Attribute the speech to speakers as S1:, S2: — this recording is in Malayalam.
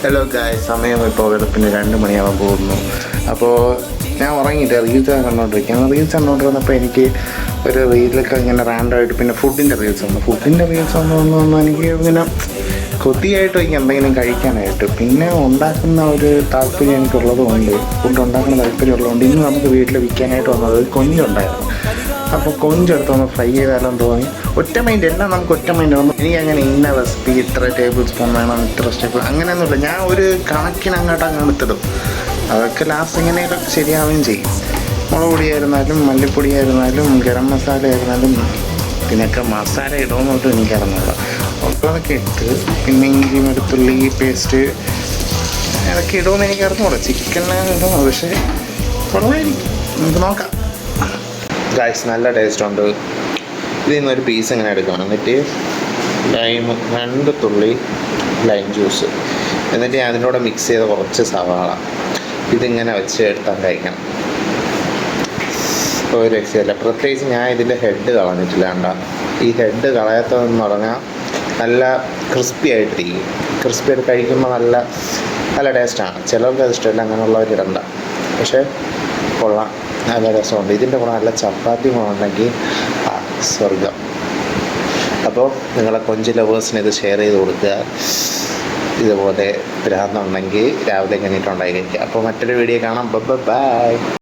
S1: ഹലോ ഗായ്സ്, സമയം ഇപ്പോൾ വെളുപ്പിന് 2 മണിയാവാൻ പോകുന്നു. അപ്പോൾ ഞാൻ ഉറങ്ങിയിട്ട് റീൽസ് കണ്ടുകൊണ്ടിരിക്കുകയാണ്. റീൽസ് കണ്ടുകൊണ്ടിരുന്നപ്പോൾ എനിക്ക് ഒരു റീലൊക്കെ ഇങ്ങനെ റാൻഡമായിട്ട് പിന്നെ ഫുഡിൻ്റെ റീൽസ് വന്നു എനിക്ക് ഇങ്ങനെ കൊതിയായിട്ട് എനിക്ക് എന്തെങ്കിലും കഴിക്കാനായിട്ട് പിന്നെ ഉണ്ടാക്കുന്ന ഒരു താല്പര്യം എനിക്കുള്ളത് കൊണ്ട് ഫുഡ് ഉണ്ടാക്കുന്ന താല്പര്യമുള്ളതുകൊണ്ട് ഇന്ന് നമുക്ക് വീട്ടിൽ വിൽക്കാനായിട്ട് വന്നത് കൊഞ്ചുണ്ടായിരുന്നു. അപ്പോൾ കൊഞ്ചെടുത്തൊന്ന് ഫ്രൈ ചെയ്താലെന്ന് തോന്നി. ഒറ്റ മൈൻഡ് എല്ലാം നമുക്ക് ഒറ്റ മൈൻഡ് വന്നു. എനിക്കങ്ങനെ ഇന്ന റെസിപ്പി ഇത്ര ടേബിൾ സ്പൂൺ വേണം, ഇത്ര സ്റ്റെപ്പ് അങ്ങനെയൊന്നുമില്ല. ഞാൻ ഒരു കണക്കിന് അങ്ങ് എടുത്തിടും. അതൊക്കെ ലാസ്റ്റ് ഇങ്ങനെയൊക്കെ ശരിയാവുകയും ചെയ്യും. മുളക് പൊടിയായിരുന്നാലും മല്ലിപ്പൊടിയായിരുന്നാലും ഗരം മസാല ആയിരുന്നാലും ഇതിനൊക്കെ മസാല ഇടുമെന്നോട്ട് എനിക്കറിഞ്ഞില്ല. അപ്പോൾ അതൊക്കെ ഇട്ട് പിന്നെ ഇഞ്ചി വെളുത്തുള്ളി പേസ്റ്റ് അതൊക്കെ ഇടുമെന്ന് എനിക്ക് അറിഞ്ഞൂടാ. ചിക്കനിലാണ് ഇടുന്നത്, പക്ഷേ കുറവായിരിക്കും. നമുക്ക് നോക്കാം. ഗൈസ്, നല്ല ടേസ്റ്റ് ഉണ്ട്. ഇതിൽ നിന്നൊരു പീസ് ഇങ്ങനെ എടുക്കണം. എന്നിട്ട് 2 തുള്ളി ലൈം ജ്യൂസ്, എന്നിട്ട് ഞാൻ അതിനോട് മിക്സ് ചെയ്ത കുറച്ച് സവാള ഇതിങ്ങനെ വെച്ച് എടുത്താൽ കഴിക്കണം. ഒരു രക്ഷയില്ല. പ്രത്യേകിച്ച് ഞാൻ ഇതിൻ്റെ ഹെഡ് കളഞ്ഞിട്ടില്ല. ഈ ഹെഡ് കളയാത്തതെന്ന് പറഞ്ഞാൽ നല്ല ക്രിസ്പി ആയിട്ടിരിക്കും. ക്രിസ്പി ആയിട്ട് കഴിക്കുമ്പോൾ നല്ല നല്ല ടേസ്റ്റാണ്. ചിലർക്ക് അത് ഇഷ്ടമില്ല, അങ്ങനെയുള്ളവർ ഇടണ്ട. പക്ഷേ കൊള്ളാം, നല്ല രസമുണ്ട്. ഇതിൻ്റെ കൂടെ നല്ല ചപ്പാത്തി ഉണ്ടെങ്കിൽ സ്വർഗം. അപ്പോൾ നിങ്ങളെ കൊഞ്ച് ലവേഴ്സിന് ഇത് ഷെയർ ചെയ്ത് കൊടുക്കുക. ഇതുപോലെ ഭ്രാന്തുണ്ടെങ്കിൽ രാവിലെ കഴിഞ്ഞിട്ടുണ്ടായി കഴിക്കുക. അപ്പോൾ മറ്റൊരു വീഡിയോ കാണാം. ബൈ.